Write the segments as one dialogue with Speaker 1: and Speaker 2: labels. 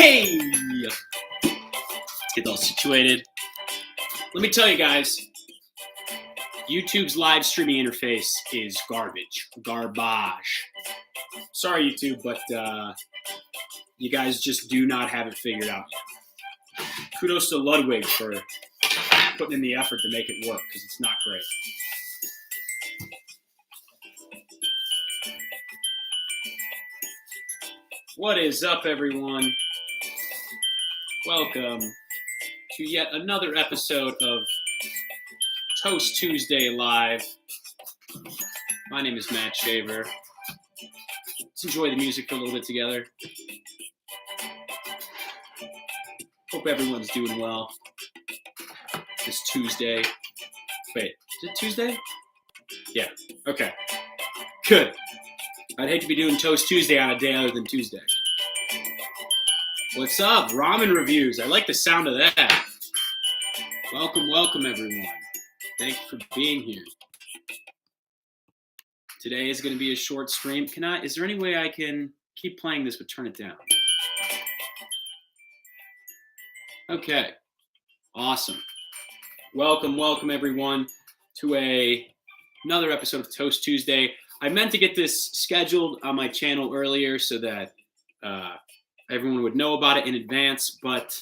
Speaker 1: Hey! Let's get all situated. Let me tell you guys, YouTube's live streaming interface is garbage. Garbage. Sorry, YouTube, but you guys just do not have it figured out yet. Kudos to Ludwig for putting in the effort to make it work, because it's not great. What is up, everyone? Welcome to yet another episode of Toast Tuesday Live. My name is matthewxshaver. Let's enjoy the music for a little bit together. Hope everyone's doing well this Tuesday. Wait, is it Tuesday? Yeah, okay. Good. I'd hate to be doing Toast Tuesday on a day other than Tuesday. What's up? Ramen reviews. I like the sound of that. Welcome, everyone. Thank you for being here. Today is going to be a short stream. Is there any way I can keep playing this but turn it down? Okay. Awesome. Welcome, everyone, to another episode of Toast Tuesday. I meant to get this scheduled on my channel earlier so that everyone would know about it in advance, but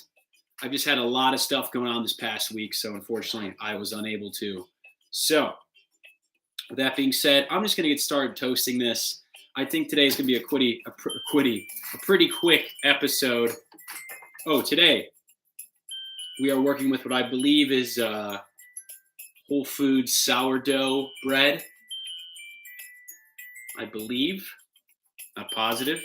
Speaker 1: I've just had a lot of stuff going on this past week, so unfortunately I was unable to. So, with that being said, I'm just going to get started toasting this. I think today is going to be a pretty quick episode. Oh, today we are working with what I believe is Whole Foods sourdough bread. I believe, not positive.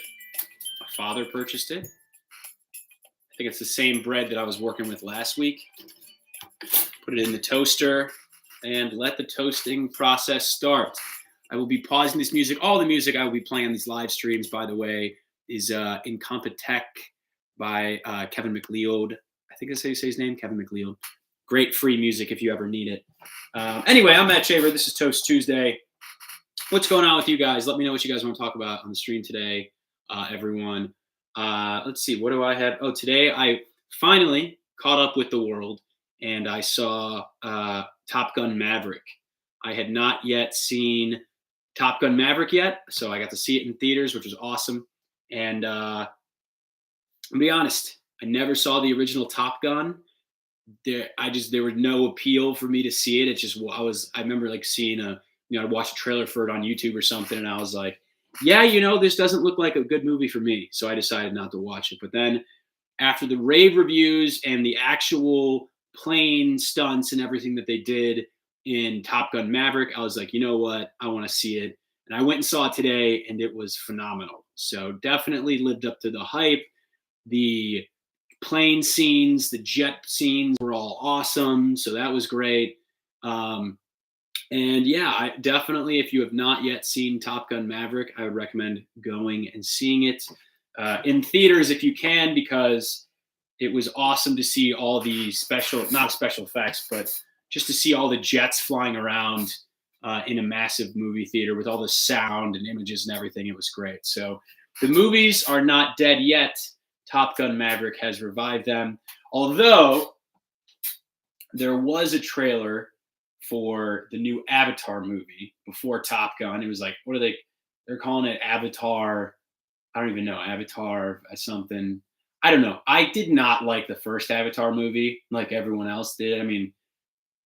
Speaker 1: My father purchased it. I think it's the same bread that I was working with last week. Put it in the toaster and let the toasting process start. I will be pausing this music. All the music I will be playing on these live streams, by the way, is Incompetech by Kevin MacLeod. I think that's how you say his name, Kevin MacLeod. Great free music if you ever need it. Anyway, I'm matthewxshaver. This is Toast Tuesday. What's going on with you guys? Let me know what you guys want to talk about on the stream today, everyone. Let's see. What do I have? Oh, today I finally caught up with the world, and I saw Top Gun Maverick. I had not yet seen Top Gun Maverick yet, so I got to see it in theaters, which was awesome. And I'll be honest, I never saw the original Top Gun. There was no appeal for me to see it. I remember like seeing I watched a trailer for it on YouTube or something, and I was like, yeah, this doesn't look like a good movie for me. So I decided not to watch it. But then after the rave reviews and the actual plane stunts and everything that they did in Top Gun Maverick, I was like, you know what? I want to see it. And I went and saw it today, and it was phenomenal. So definitely lived up to the hype. The plane scenes, the jet scenes were all awesome. So that was great. And yeah, I definitely, if you have not yet seen Top Gun Maverick, I would recommend going and seeing it in theaters if you can, because it was awesome to see all the not special effects, but just to see all the jets flying around in a massive movie theater with all the sound and images and everything. It was great. So the movies are not dead yet. Top Gun Maverick has revived them. Although there was a trailer for the new Avatar movie before Top Gun. It was like, they're calling it Avatar. I don't even know, Avatar something. I don't know. I did not like the first Avatar movie like everyone else did. I mean,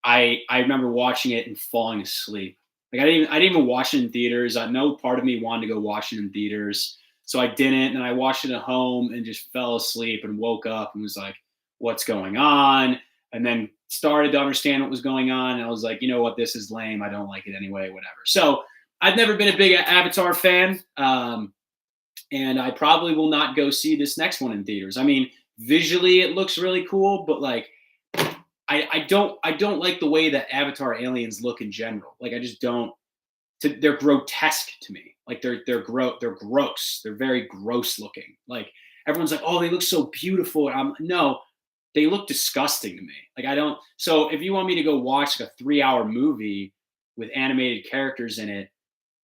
Speaker 1: I remember watching it and falling asleep. Like I didn't even watch it in theaters. I know part of me wanted to go watch it in theaters, so I didn't. And I watched it at home and just fell asleep and woke up and was like, what's going on? And then started to understand what was going on. And I was like, you know what? This is lame. I don't like it anyway, whatever. So I've never been a big Avatar fan. And I probably will not go see this next one in theaters. I mean, visually it looks really cool, but like, I don't like the way that Avatar aliens look in general. Like I just don't, they're grotesque to me. Like they're gross. They're very gross looking. Like everyone's like, oh, they look so beautiful. No, they look disgusting to me. Like I don't. So if you want me to go watch like a 3-hour movie with animated characters in it,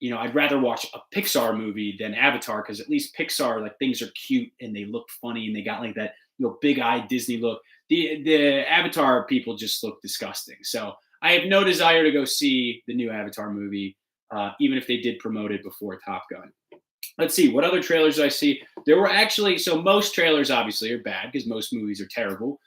Speaker 1: I'd rather watch a Pixar movie than Avatar, because at least Pixar, like, things are cute and they look funny and they got like that big-eyed Disney look. The Avatar people just look disgusting. So I have no desire to go see the new Avatar movie, even if they did promote it before Top Gun. Let's see, what other trailers did I see? There were actually, so most trailers obviously are bad because most movies are terrible.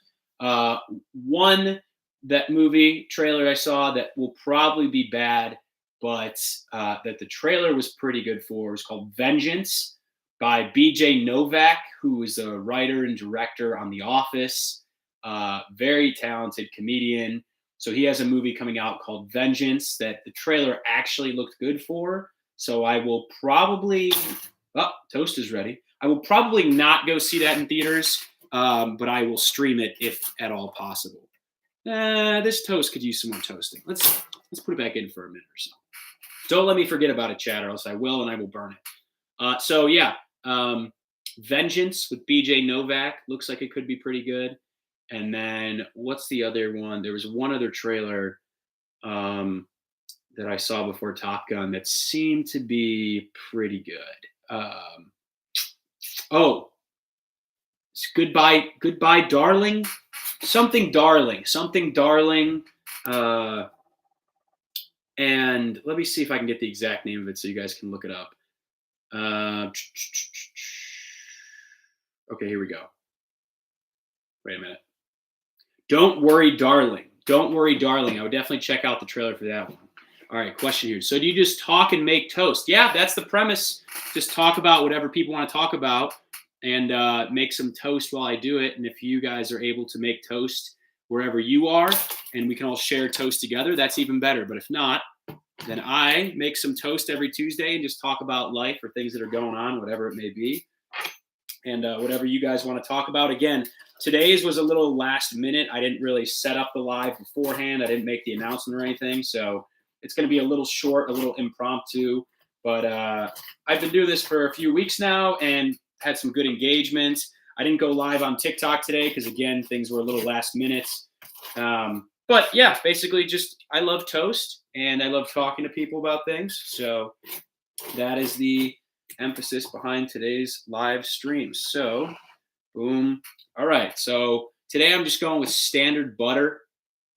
Speaker 1: One that movie trailer I saw that will probably be bad, but that the trailer was pretty good for, was called Vengeance by BJ Novak, who is a writer and director on The Office. Very talented comedian. So he has a movie coming out called Vengeance that the trailer actually looked good for. So I will probably, toast is ready. I will probably not go see that in theaters, but I will stream it if at all possible. This toast could use some more toasting. Let's put it back in for a minute or so. Don't let me forget about it, chat, or else I will and I will burn it. Vengeance with BJ Novak looks like it could be pretty good. And then what's the other one? There was one other trailer that I saw before Top Gun that seemed to be pretty good. It's Goodbye, Darling. Something Darling. And let me see if I can get the exact name of it so you guys can look it up. Okay, here we go. Wait a minute. Don't Worry, Darling. I would definitely check out the trailer for that one. All right, question here. So do you just talk and make toast? Yeah, that's the premise. Just talk about whatever people want to talk about and make some toast while I do it. And if you guys are able to make toast wherever you are and we can all share toast together, that's even better. But if not, then I make some toast every Tuesday and just talk about life or things that are going on, whatever it may be. And whatever you guys want to talk about. Again, today's was a little last minute. I didn't really set up the live beforehand. I didn't make the announcement or anything. So it's going to be a little short, a little impromptu. But I've been doing this for a few weeks now and had some good engagement. I didn't go live on TikTok today because, again, things were a little last minute. But yeah, basically just I love toast and I love talking to people about things. So that is the emphasis behind today's live stream. So, boom. All right. So today I'm just going with standard butter,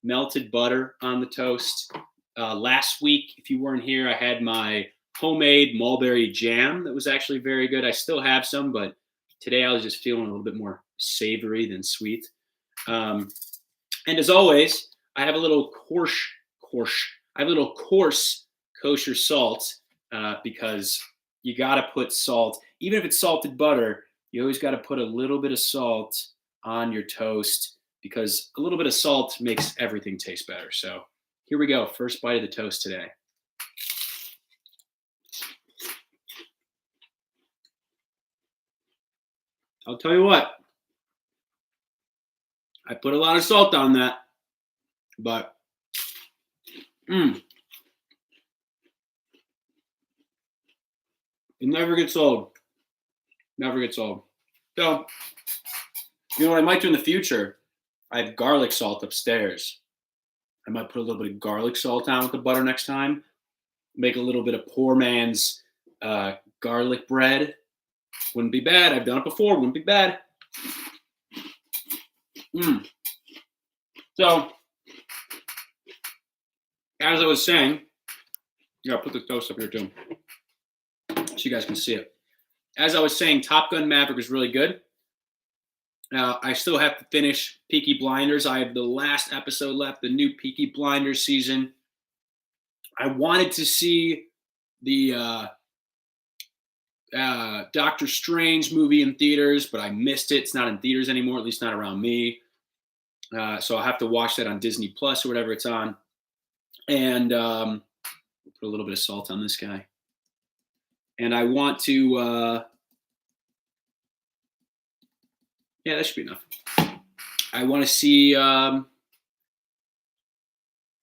Speaker 1: melted butter on the toast. Last week, if you weren't here, I had my homemade mulberry jam that was actually very good. I still have some, but today I was just feeling a little bit more savory than sweet. And as always, I have a little coarse kosher salt because you got to put salt. Even if it's salted butter, you always got to put a little bit of salt on your toast because a little bit of salt makes everything taste better. So here we go. First bite of the toast today. I'll tell you what, I put a lot of salt on that, but it never gets old. Never gets old. So, you know what I might do in the future? I have garlic salt upstairs. I might put a little bit of garlic salt on with the butter next time. Make a little bit of poor man's garlic bread. Wouldn't be bad. I've done it before. Wouldn't be bad. So, as I was saying, I'll put the toast up here too, so you guys can see it. As I was saying, Top Gun Maverick is really good. I still have to finish Peaky Blinders. I have the last episode left, the new Peaky Blinders season. I wanted to see the Doctor Strange movie in theaters, but I missed it. It's not in theaters anymore, at least not around me. So I'll have to watch that on Disney Plus or whatever it's on. And put a little bit of salt on this guy. And I want to, yeah, that should be enough. I want to see, I've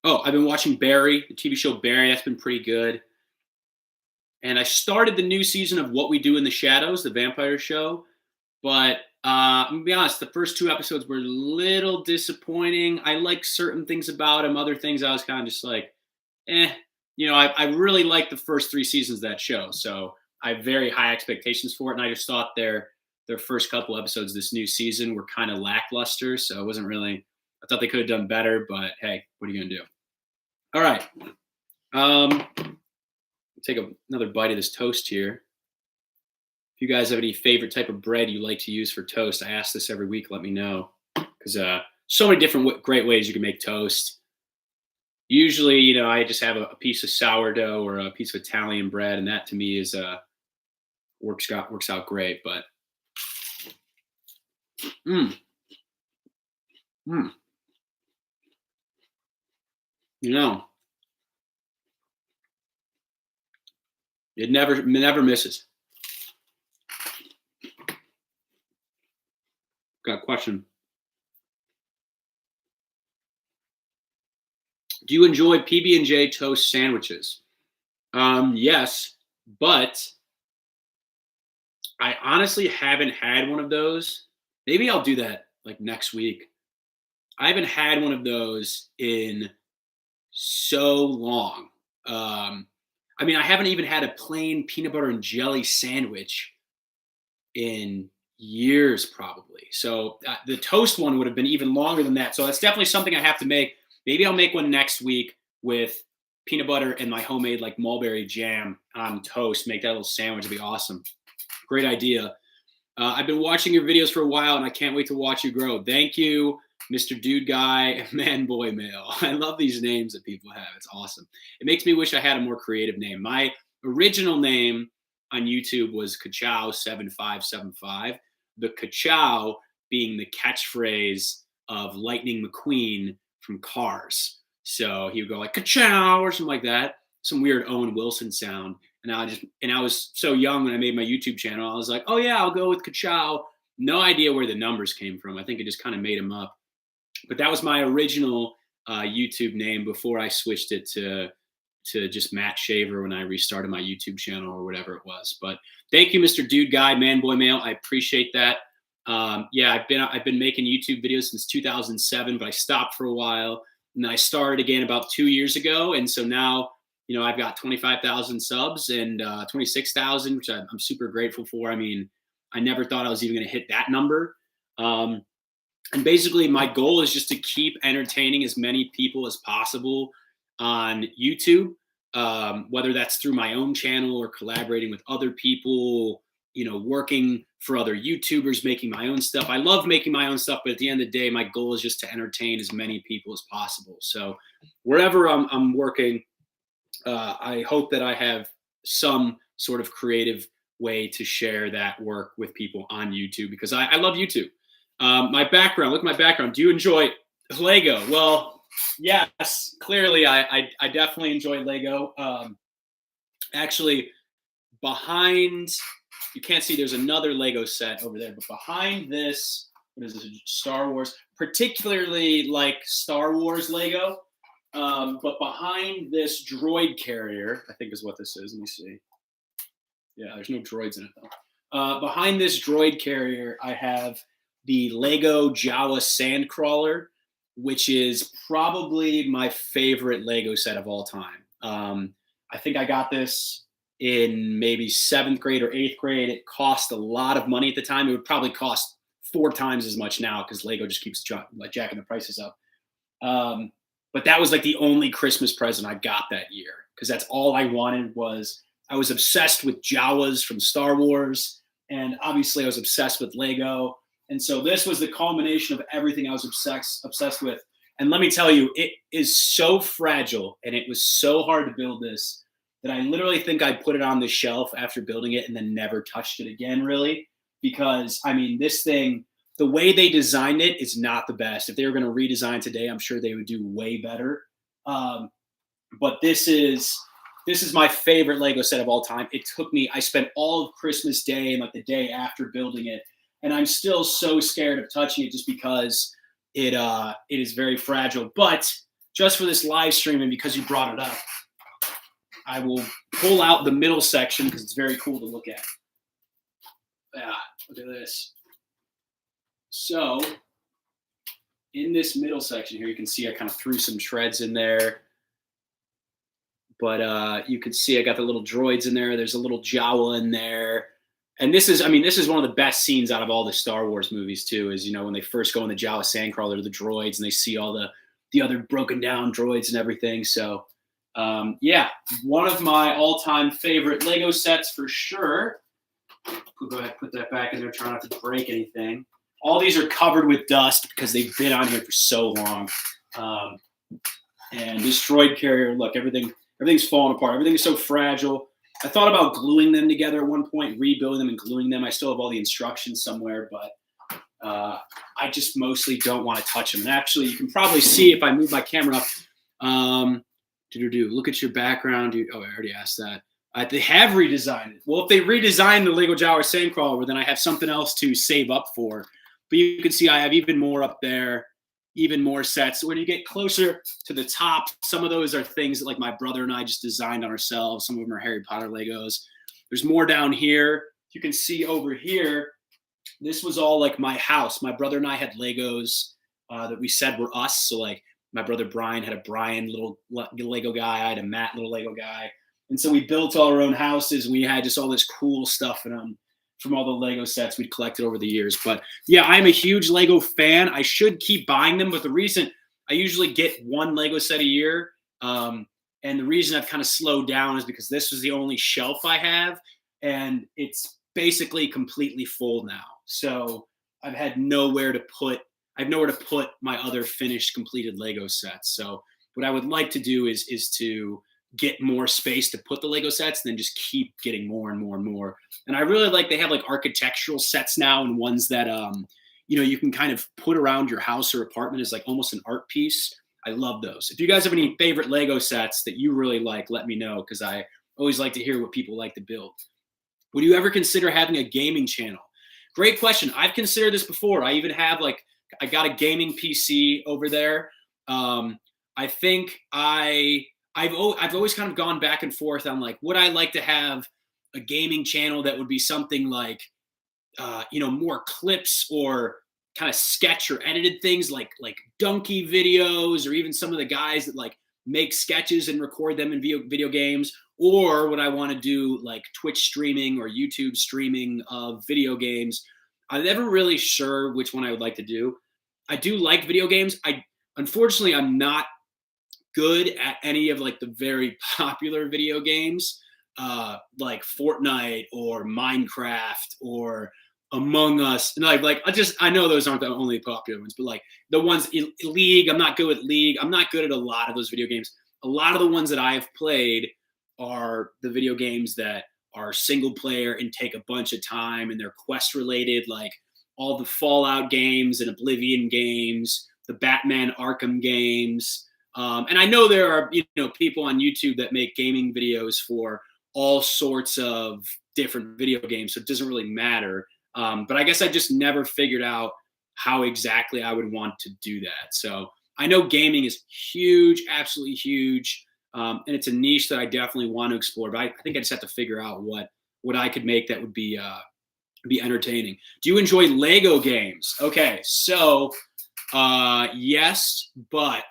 Speaker 1: been watching Barry, the TV show Barry. That's been pretty good. And I started the new season of What We Do in the Shadows, the vampire show. But I'm going to be honest, the first 2 episodes were a little disappointing. I like certain things about them. Other things I was kind of just like, I really liked the first 3 seasons of that show, so I have very high expectations for it. And I just thought their first couple episodes this new season were kind of lackluster, so it wasn't really. I thought they could have done better, but hey, what are you gonna do? All right, um, take another bite of this toast here. If you guys have any favorite type of bread you like to use for toast, I ask this every week. Let me know, because so many different great ways you can make toast. Usually, I just have a piece of sourdough or a piece of Italian bread, and that to me is works out great. But mm, mm, you know, it never misses. Got a question. Do you enjoy PB&J toast sandwiches? Yes, but I honestly haven't had one of those. Maybe I'll do that like next week. I haven't had one of those in so long. Um, I mean, I haven't even had a plain peanut butter and jelly sandwich in years, probably. So the toast one would have been even longer than that. So that's definitely something I have to make. Maybe I'll make one next week with peanut butter and my homemade like mulberry jam on toast. Make that little sandwich. It'd be awesome. Great idea. I've been watching your videos for a while, and I can't wait to watch you grow. Thank you, Mr. Dude Guy, Man Boy Male. I love these names that people have. It's awesome. It makes me wish I had a more creative name. My original name on YouTube was Kachow7575. The Kachow being the catchphrase of Lightning McQueen from Cars. So he would go like Kachow or something like that, some weird Owen Wilson sound. And I was so young when I made my YouTube channel. I was like, oh yeah, I'll go with Kachow. No idea where the numbers came from. I think I just kind of made them up. But that was my original YouTube name before I switched it to just Matt Shaver when I restarted my YouTube channel or whatever it was. But thank you, Mr. Dude Guy, Man Boy Male. I appreciate that. Yeah, I've been making YouTube videos since 2007, but I stopped for a while, and I started again about 2 years ago. And so now, I've got 25,000 subs and 26,000, which I'm super grateful for. I mean, I never thought I was even going to hit that number. And basically, my goal is just to keep entertaining as many people as possible on YouTube, whether that's through my own channel or collaborating with other people, working for other YouTubers, making my own stuff. I love making my own stuff, but at the end of the day, my goal is just to entertain as many people as possible. So wherever I'm working, I hope that I have some sort of creative way to share that work with people on YouTube, because I love YouTube. My background, look at my background. Do you enjoy Lego? Well, yes, clearly I definitely enjoy Lego. Actually, behind, you can't see, there's another Lego set over there, but behind this, what is this, Star Wars, particularly like Star Wars Lego. But behind this droid carrier, I think is what this is. Let me see. Yeah, there's no droids in it though. Behind this droid carrier, I have the Lego Jawa Sandcrawler, which is probably my favorite Lego set of all time. I think I got this in maybe 7th grade or 8th grade. It cost a lot of money at the time. It would probably cost 4 times as much now because Lego just keeps jacking the prices up. But that was like the only Christmas present I got that year, because that's all I wanted. I was obsessed with Jawas from Star Wars, and obviously I was obsessed with Lego. And so this was the culmination of everything I was obsessed with. And let me tell you, it is so fragile, and it was so hard to build this that I literally think I put it on the shelf after building it and then never touched it again, really. Because, I mean, this thing, the way they designed it is not the best. If they were going to redesign today, I'm sure they would do way better. But this is my favorite Lego set of all time. It took me, I spent all of Christmas Day and like the day after building it, and I'm still so scared of touching it just because it is very fragile. But just for this live stream, and because you brought it up, I will pull out the middle section because it's very cool to look at. Yeah, look at this. So in this middle section here, you can see I kind of threw some shreds in there. But you can see I got the little droids in there. There's a little Jawa in there. And this is, I mean, this is one of the best scenes out of all the Star Wars movies too, is, when they first go in the Jawa sandcrawler to the droids and they see all the other broken down droids and everything. So yeah, one of my all-time favorite Lego sets for sure. We'll go ahead and put that back in there, try not to break anything. All these are covered with dust because they've been on here for so long. And this droid carrier, look, everything's falling apart. Everything is so fragile. I thought about gluing them together at one point, rebuilding them and gluing them. I still have all the instructions somewhere, but I just mostly don't want to touch them. And actually, you can probably see if I move my camera up. Look at your background. I already asked that. They have redesigned it. Well, if they redesign the Lego Jawa Sandcrawler, then I have something else to save up for. But you can see I have even more up there, even more sets. So when you get closer to the top, some of those are things that like my brother and I just designed on ourselves. Some of them are Harry Potter Legos. There's more down here. You can see over here, this was all like my house. My brother and I had Legos that we said were us. So like my brother Brian had a Brian little Lego guy. I had a Matt little Lego guy. And so we built all our own houses. And we had just all this cool stuff in them from all the Lego sets we'd collected over the years. But yeah, I'm a huge Lego fan. I should keep buying them. But the reason I usually get one Lego set a year, and the reason I've kind of slowed down is because this was the only shelf I have. And it's basically completely full now. So I've had nowhere to put my other finished completed Lego sets. So what I would like to do is to get more space to put the Lego sets and then just keep getting more and more and more. And I really like, they have like architectural sets now and ones that, you can kind of put around your house or apartment as like almost an art piece. I love those. If you guys have any favorite Lego sets that you really like, let me know, because I always like to hear what people like to build. Would you ever consider having a gaming channel? Great question. I've considered this before. I even have I got a gaming PC over there. I think I've always kind of gone back and forth on like, would I like to have a gaming channel that would be something like, more clips or kind of sketch or edited things like donkey videos, or even some of the guys that like make sketches and record them in video games, or would I want to do like Twitch streaming or YouTube streaming of video games? I'm never really sure which one I would like to do. I do like video games. Unfortunately, I'm not good at any of like the very popular video games, like Fortnite or Minecraft or Among Us. And I know those aren't the only popular ones, but like the ones in League, I'm not good at League. I'm not good at a lot of those video games. A lot of the ones that I've played are the video games that are single player and take a bunch of time, and they're quest related, like all the Fallout games and Oblivion games, the Batman Arkham games. And I know there are, people on YouTube that make gaming videos for all sorts of different video games, so it doesn't really matter. But I guess I just never figured out how exactly I would want to do that. So I know gaming is huge, absolutely huge. And it's a niche that I definitely want to explore, but I think I just have to figure out what I could make that would be entertaining. Do you enjoy Lego games? Okay, so yes, but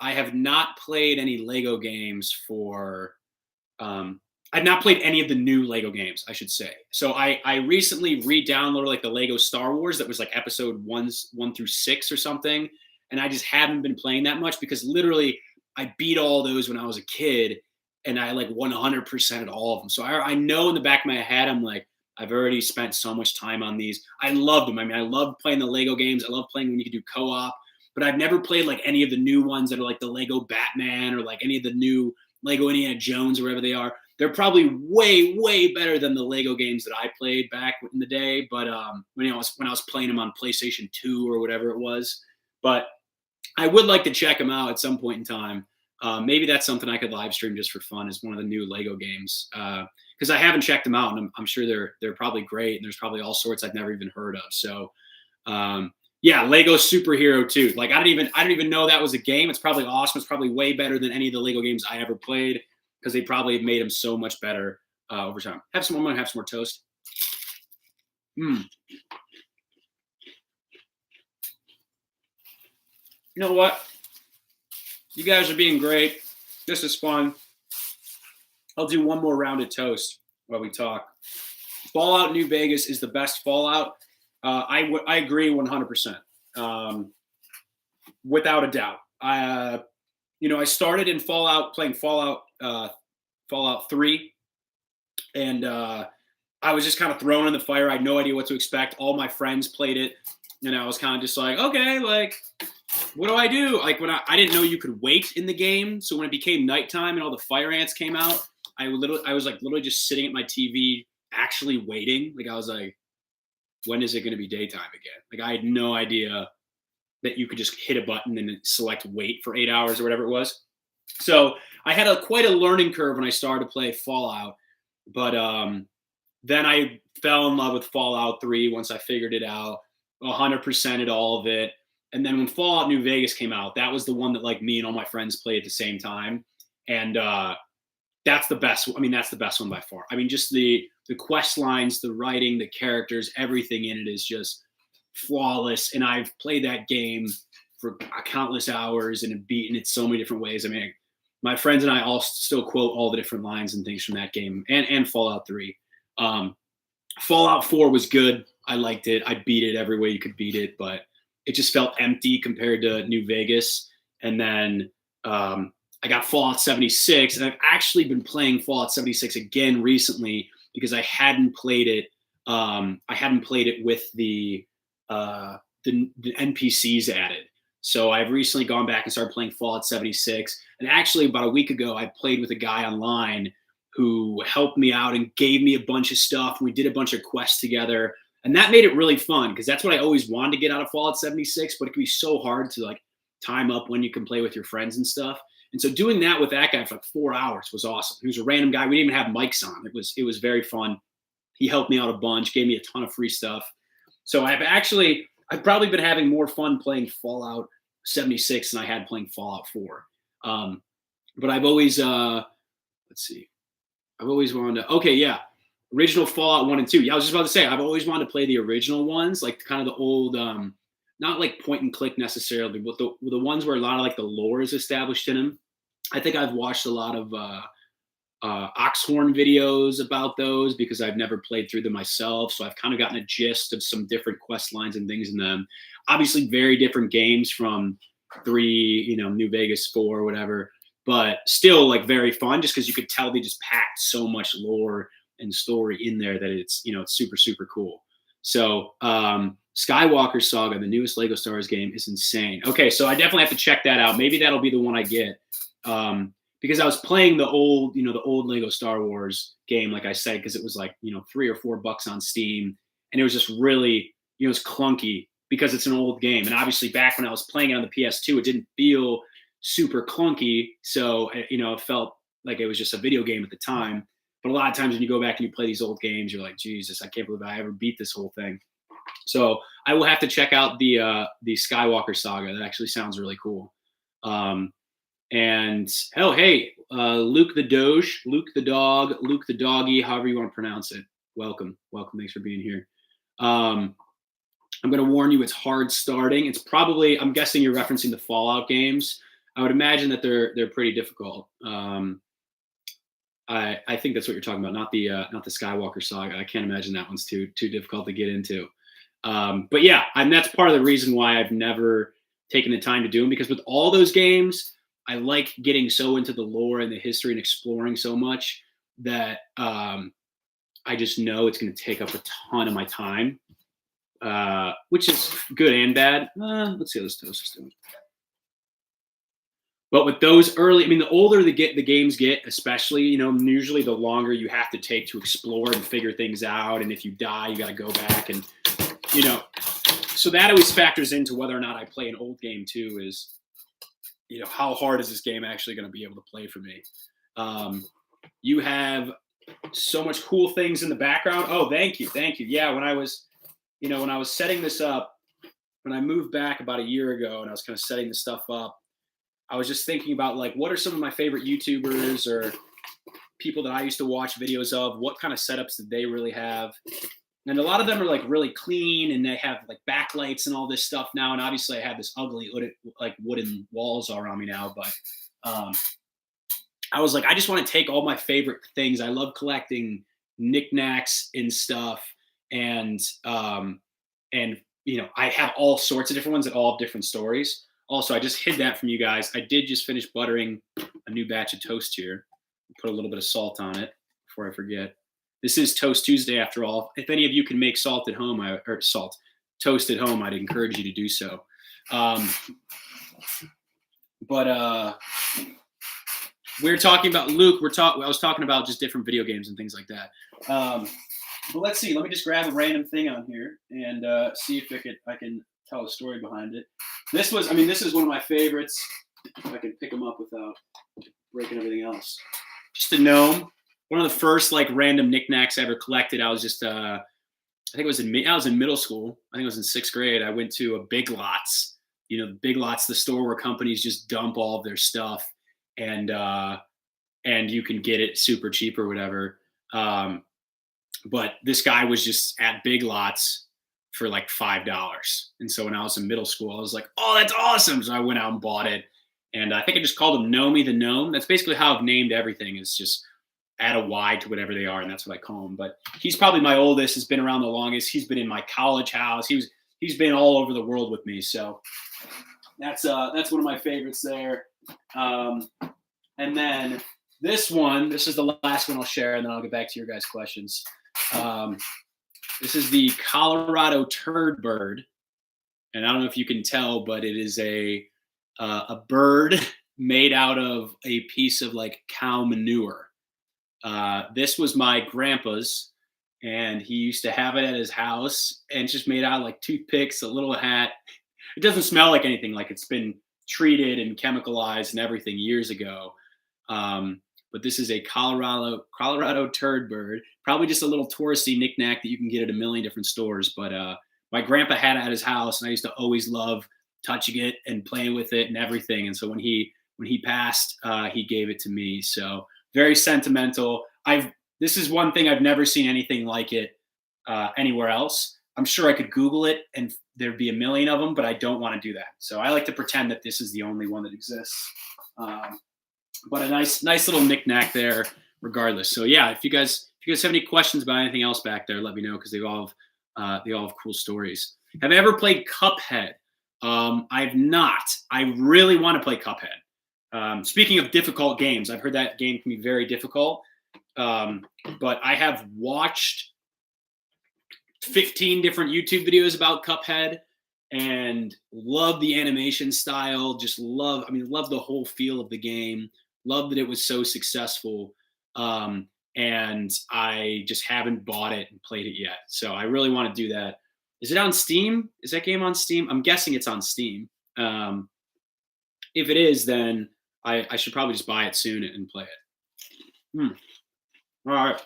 Speaker 1: I have not played any Lego games I've not played any of the new Lego games, I should say. So I recently re-downloaded like the Lego Star Wars that was like episode 1 through 6 or something. And I just haven't been playing that much because literally I beat all those when I was a kid, and I like 100% at all of them. So I know in the back of my head, I'm like, I've already spent so much time on these. I love them. I mean, I love playing the Lego games. I love playing when you can do co-op, but I've never played like any of the new ones that are like the Lego Batman or like any of the new Lego Indiana Jones or whatever they are. They're probably way, way better than the Lego games that I played back in the day. But when I was playing them on PlayStation 2 or whatever it was. But I would like to check them out at some point in time. Maybe that's something I could live stream just for fun, is one of the new Lego games. Because I haven't checked them out, and I'm sure they're probably great, and there's probably all sorts I've never even heard of. So yeah, Lego Superhero 2. Like I didn't even know that was a game. It's probably awesome. It's probably way better than any of the Lego games I ever played, because they probably have made them so much better over time. I'm gonna have some more toast. You know what? You guys are being great. This is fun. I'll do one more rounded toast while we talk. Fallout New Vegas is the best Fallout. I agree 100%, without a doubt. I started in playing Fallout 3, and I was just kind of thrown in the fire. I had no idea what to expect. All my friends played it, and I was kind of just like, okay, like, what do I do? Like, when I didn't know you could wait in the game, so when it became nighttime and all the fire ants came out, I was literally just sitting at my TV, actually waiting. Like, I was like, when is it going to be daytime again? Like, I had no idea that you could just hit a button and select wait for 8 hours or whatever it was. So I had quite a learning curve when I started to play Fallout, but then I fell in love with Fallout 3 once I figured it out, 100%ed all of it. And then when Fallout New Vegas came out, that was the one that like me and all my friends played at the same time. And that's the best. I mean, that's the best one by far. I mean, just the quest lines, the writing, the characters, everything in it is just flawless. And I've played that game for countless hours and have beaten it so many different ways. I mean, my friends and I all still quote all the different lines and things from that game and Fallout 3. Fallout 4 was good. I liked it. I beat it every way you could beat it, but it just felt empty compared to New Vegas. And then I got Fallout 76, and I've actually been playing Fallout 76 again recently because I hadn't played it. I hadn't played it with the NPCs added. So I've recently gone back and started playing Fallout 76. And actually, about a week ago, I played with a guy online who helped me out and gave me a bunch of stuff. We did a bunch of quests together, and that made it really fun because that's what I always wanted to get out of Fallout 76. But it can be so hard to like time up when you can play with your friends and stuff. And so doing that with that guy for like 4 hours was awesome. He was a random guy. We didn't even have mics on. It was very fun. He helped me out a bunch, gave me a ton of free stuff. So I've probably been having more fun playing Fallout 76 than I had playing Fallout 4. But I've always, I've always wanted to, okay, yeah. Original Fallout 1 and 2. Yeah, I was just about to say, I've always wanted to play the original ones, like kind of the old, not like point and click necessarily, but the ones where a lot of like the lore is established in them. I think I've watched a lot of Oxhorn videos about those because I've never played through them myself. So I've kind of gotten a gist of some different quest lines and things in them. Obviously, very different games from 3, New Vegas 4, whatever, but still like very fun just because you could tell they just packed so much lore and story in there that it's, it's super, super cool. So Skywalker Saga, the newest Lego Star Wars game, is insane. Okay, so I definitely have to check that out. Maybe that'll be the one I get. Because I was playing the old Lego Star Wars game, like I said, because it was like, $3 or $4 on Steam. And it was just really, it was clunky because it's an old game. And obviously back when I was playing it on the PS2, it didn't feel super clunky. So, it felt like it was just a video game at the time. But a lot of times when you go back and you play these old games, you're like, Jesus, I can't believe I ever beat this whole thing. So I will have to check out the Skywalker Saga. That actually sounds really cool. And hey, Luke the Doge, Luke the dog, Luke the doggy, however you want to pronounce it. Welcome. Thanks for being here. I'm going to warn you, it's hard starting. It's probably, I'm guessing you're referencing the Fallout games. I would imagine that they're pretty difficult. I think that's what you're talking about, not the Skywalker Saga. I can't imagine that one's too difficult to get into. But yeah, and that's part of the reason why I've never taken the time to do them, because with all those games, I like getting so into the lore and the history and exploring so much that I just know it's going to take up a ton of my time, which is good and bad. Let's see how this toast is doing. But with those early, the older the games get, especially, usually the longer you have to take to explore and figure things out. And if you die, you got to go back and, so that always factors into whether or not I play an old game too, is, how hard is this game actually going to be able to play for me? You have so much cool things in the background. Oh, thank you. Yeah. When I was setting this up, when I moved back about a year ago and I was kind of setting this stuff up, I was just thinking about like, what are some of my favorite YouTubers or people that I used to watch videos of? What kind of setups did they really have? And a lot of them are like really clean and they have like backlights and all this stuff now. And obviously I have this ugly like wooden walls all around me now, but I was like, I just want to take all my favorite things. I love collecting knickknacks and stuff, and and I have all sorts of different ones that all have different stories. Also, I just hid that from you guys. I did just finish buttering a new batch of toast here. Put a little bit of salt on it before I forget. This is Toast Tuesday after all. If any of you can make salt at home, toast at home, I'd encourage you to do so. But we're talking about Luke. I was talking about just different video games and things like that. But let's see. Let me just grab a random thing on here and see if I can tell a story behind it. This is one of my favorites. If I can pick them up without breaking everything else. Just a gnome. One of the first like random knickknacks I ever collected. I was just I was in middle school. I think it was in 6th grade. I went to a Big Lots. Big Lots, the store where companies just dump all of their stuff, and you can get it super cheap or whatever. But this guy was just at Big Lots for like $5. And so when I was in middle school, I was like, oh, that's awesome. So I went out and bought it. And I think I just called him Nomi the Gnome. That's basically how I've named everything, is just add a Y to whatever they are. And that's what I call him. But he's probably my oldest, has been around the longest. He's been in my college house. He's been all over the world with me. So that's one of my favorites there. And then this is the last one I'll share, and then I'll get back to your guys' questions. This is the Colorado Turd bird, and I don't know if you can tell, but it is a bird made out of a piece of like cow manure. This was my grandpa's, and he used to have it at his house, and it's just made out of like toothpicks, a little hat. It doesn't smell like anything, like it's been treated and chemicalized and everything years ago. But this is a Colorado turd bird, probably just a little touristy knickknack that you can get at a million different stores. But my grandpa had it at his house, and I used to always love touching it and playing with it and everything. And so when he passed, he gave it to me. So very sentimental. This is one thing I've never seen anything like it anywhere else. I'm sure I could Google it and there'd be a million of them, but I don't want to do that. So I like to pretend that this is the only one that exists. But a nice little knickknack there regardless. So yeah, if you guys have any questions about anything else back there, let me know, because they all have cool stories. Have I ever played Cuphead? I've not. I really want to play Cuphead. Speaking of difficult games, I've heard that game can be very difficult. But I have watched 15 different YouTube videos about Cuphead and love the animation style. Love the whole feel of the game. Love that it was so successful. And I just haven't bought it and played it yet. So I really want to do that. Is it on Steam? Is that game on Steam? I'm guessing it's on Steam. If it is, then I should probably just buy it soon and play it. All right.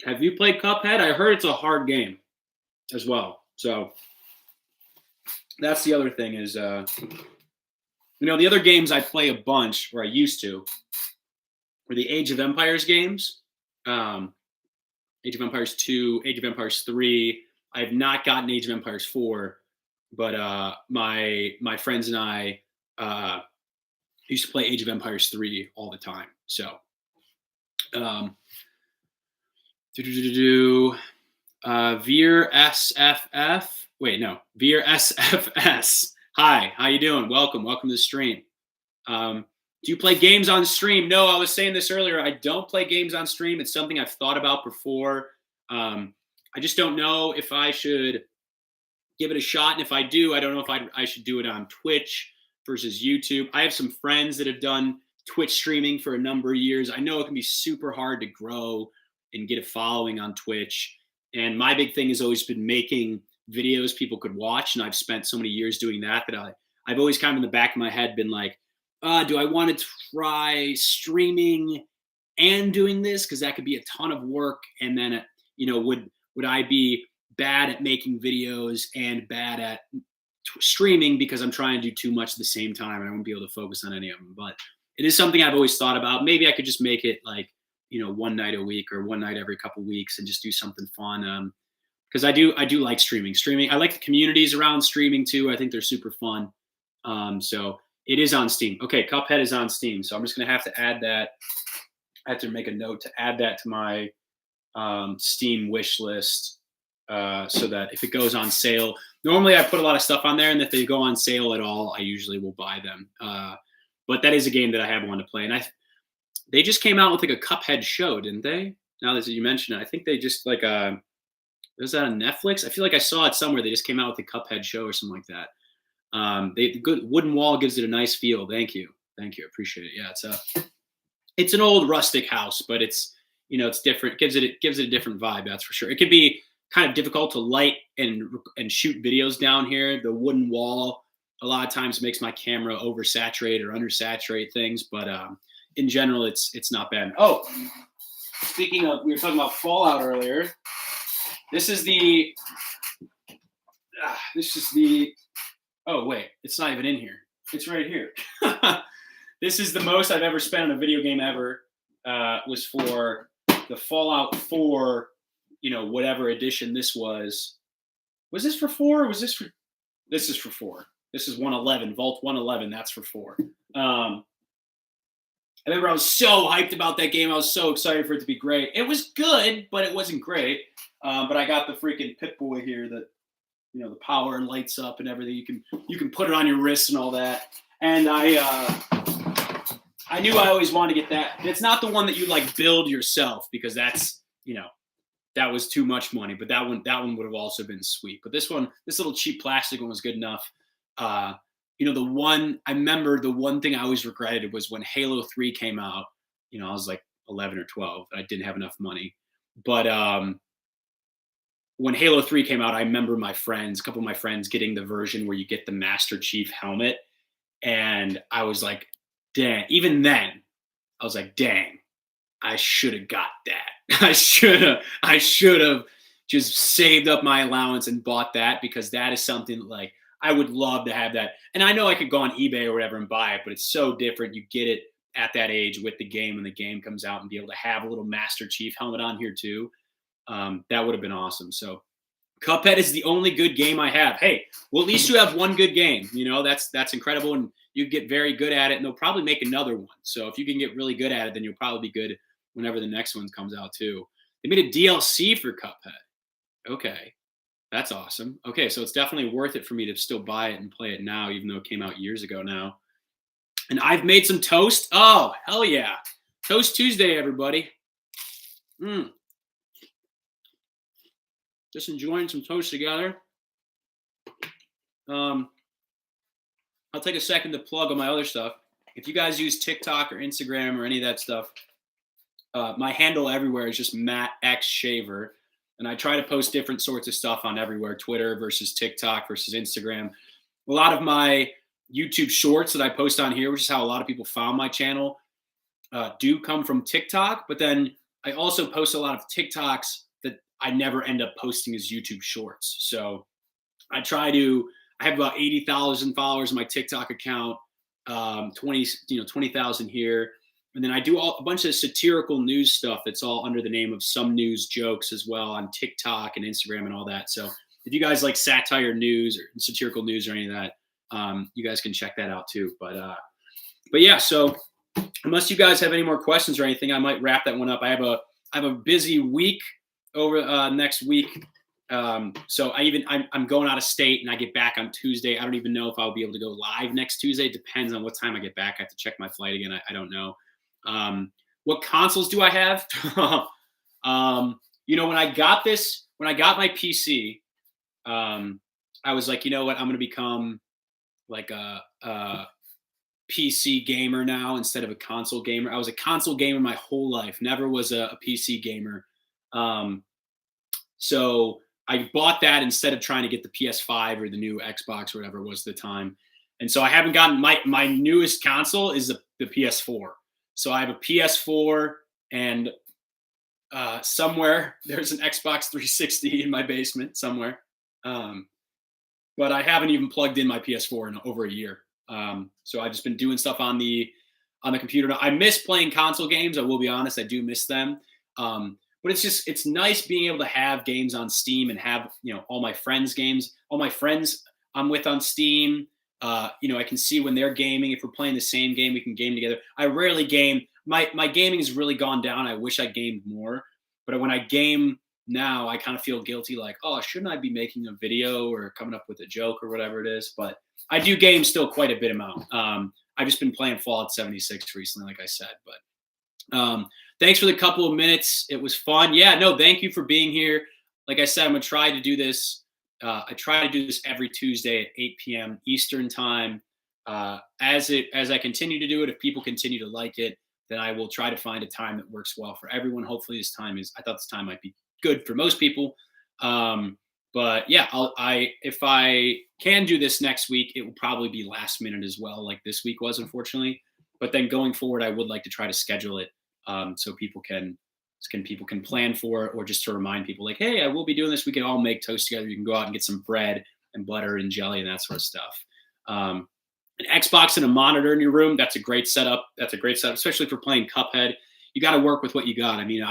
Speaker 1: Have you played Cuphead? I heard it's a hard game as well. So that's the other thing is, the other games I play a bunch, or I used to, were the Age of Empires games. Age of Empires 2, Age of Empires 3. I have not gotten Age of Empires 4, but my friends and I used to play Age of Empires 3 all the time. So Veer SFF. Wait, no, Veer SFS. Hi, how you doing? Welcome to the stream. Do you play games on stream? No, I was saying this earlier. I don't play games on stream. It's something I've thought about before. I just don't know if I should give it a shot. And if I do, I don't know if I should do it on Twitch versus YouTube. I have some friends that have done Twitch streaming for a number of years. I know it can be super hard to grow and get a following on Twitch. And my big thing has always been making videos people could watch. And I've spent so many years doing that I've always kind of in the back of my head been like, do I want to try streaming and doing this? Because that could be a ton of work. And then, would I be bad at making videos and bad at streaming because I'm trying to do too much at the same time and I won't be able to focus on any of them? But it is something I've always thought about. Maybe I could just make it like, one night a week or one night every couple of weeks and just do something fun. Because I do like streaming. I like the communities around streaming too. I think they're super fun. So It is on Steam. Okay, Cuphead is on Steam. So I'm just gonna have to add that. I have to make a note to add that to my Steam wish list so that if it goes on sale, normally I put a lot of stuff on there, and if they go on sale at all, I usually will buy them. But that is a game that I have wanted to play, and they just came out with like a Cuphead show, didn't they? Now that you mention it, I think they just like was that on Netflix? I feel like I saw it somewhere. They just came out with a Cuphead show or something like that. The good wooden wall gives it a nice feel. Thank you, appreciate it. Yeah, it's an old rustic house, but it's it's different. It gives it a different vibe. That's for sure. It can be kind of difficult to light and shoot videos down here. The wooden wall a lot of times makes my camera oversaturate or undersaturate things, but in general, it's not bad. Oh, speaking of, we were talking about Fallout earlier. This is the. Oh wait, it's not even in here. It's right here. This is the most I've ever spent on a video game ever. Was for the Fallout 4, whatever edition this was. Was this for 4? Or was this for? This is for 4. This is 111, Vault 111. That's for 4. I remember I was so hyped about that game. I was so excited for it to be great. It was good, but it wasn't great. But I got the freaking Pip-Boy here that, the power lights up and everything. You can put it on your wrist and all that. And I knew I always wanted to get that. It's not the one that you like build yourself, because that's, that was too much money. But that one would have also been sweet. But this little cheap plastic one was good enough. I remember the one thing I always regretted was when Halo 3 came out. I was like 11 or 12. I didn't have enough money. But when Halo 3 came out, I remember a couple of my friends getting the version where you get the Master Chief helmet. And I was like, dang, even then, I was like, dang, I should have got that. I should have just saved up my allowance and bought that, because that is something like I would love to have that. And I know I could go on eBay or whatever and buy it, but it's so different. You get it at that age with the game when the game comes out, and be able to have a little Master Chief helmet on here too. That would have been awesome. So Cuphead is the only good game I have. Hey, well, at least you have one good game. That's incredible. And you get very good at it, and they'll probably make another one. So if you can get really good at it, then you'll probably be good whenever the next one comes out too. They made a DLC for Cuphead. Okay. That's awesome. Okay, so it's definitely worth it for me to still buy it and play it now, even though it came out years ago now. And I've made some toast. Oh, hell yeah. Toast Tuesday, everybody. Just enjoying some toast together. I'll take a second to plug on my other stuff. If you guys use TikTok or Instagram or any of that stuff, my handle everywhere is just matthewxshaver. And I try to post different sorts of stuff on everywhere, Twitter versus TikTok versus Instagram. A lot of my YouTube shorts that I post on here, which is how a lot of people found my channel, do come from TikTok. But then I also post a lot of TikToks that I never end up posting as YouTube shorts. So I have about 80,000 followers on my TikTok account, 20,000 here. And then I do a bunch of satirical news stuff that's all under the name of Some News Jokes as well on TikTok and Instagram and all that. So if you guys like satire news or satirical news or any of that, you guys can check that out too. But yeah, so unless you guys have any more questions or anything, I might wrap that one up. I have a busy week over next week. So I'm going out of state, and I get back on Tuesday. I don't even know if I'll be able to go live next Tuesday. It depends on what time I get back. I have to check my flight again. I don't know. What consoles do I have? When I got my PC, I was like, you know what? I'm going to become like a PC gamer now instead of a console gamer. I was a console gamer my whole life. Never was a PC gamer. So I bought that instead of trying to get the PS5 or the new Xbox or whatever was the time. And so I haven't gotten my newest console is the PS4. So I have a PS4 and somewhere there's an Xbox 360 in my basement somewhere. But I haven't even plugged in my PS4 in over a year. So I've just been doing stuff on the computer. I miss playing console games. I will be honest. I do miss them. But it's nice being able to have games on Steam and have, all my friends' games, all my friends I'm with on Steam. I can see when they're gaming. If we're playing the same game, we can game together. I rarely game. My gaming has really gone down. I wish I gamed more, but when I game now, I kind of feel guilty, like, oh, shouldn't I be making a video or coming up with a joke or whatever it is? But I do game still quite a bit amount. I've just been playing Fallout 76 recently, like I said. But thanks for the couple of minutes. It was fun. Yeah, no, thank you for being here. Like I said, I'm gonna try to do this. I try to do this every Tuesday at 8 p.m. Eastern time. As I continue to do it, if people continue to like it, then I will try to find a time that works well for everyone. Hopefully, I thought this time might be good for most people. But yeah, if I can do this next week, it will probably be last minute as well, like this week was, unfortunately. But then going forward, I would like to try to schedule it so people can plan for it, or just to remind people, like, hey, I will be doing this. We can all make toast together. You can go out and get some bread and butter and jelly and that sort of stuff. An Xbox and a monitor in your room, that's a great setup. Especially for playing Cuphead. You got to work with what you got. I mean,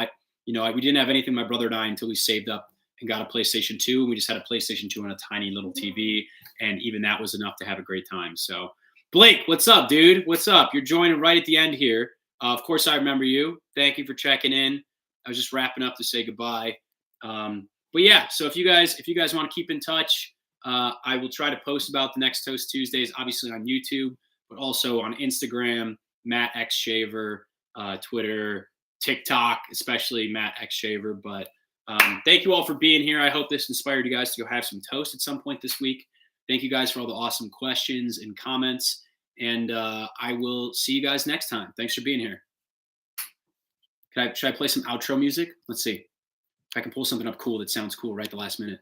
Speaker 1: we didn't have anything, my brother and I, until we saved up and got a PlayStation 2. And we just had a PlayStation 2 on a tiny little TV. And even that was enough to have a great time. So, Blake, what's up, dude? What's up? You're joining right at the end here. Of course, I remember you. Thank you for checking in. I was just wrapping up to say goodbye. But yeah, so if you guys want to keep in touch, I will try to post about the next Toast Tuesdays, obviously on YouTube, but also on Instagram, matthewxshaver, Twitter, TikTok, especially matthewxshaver. But thank you all for being here. I hope this inspired you guys to go have some toast at some point this week. Thank you guys for all the awesome questions and comments. And I will see you guys next time. Thanks for being here. Should I play some outro music? Let's see if I can pull something up cool that sounds cool right at the last minute.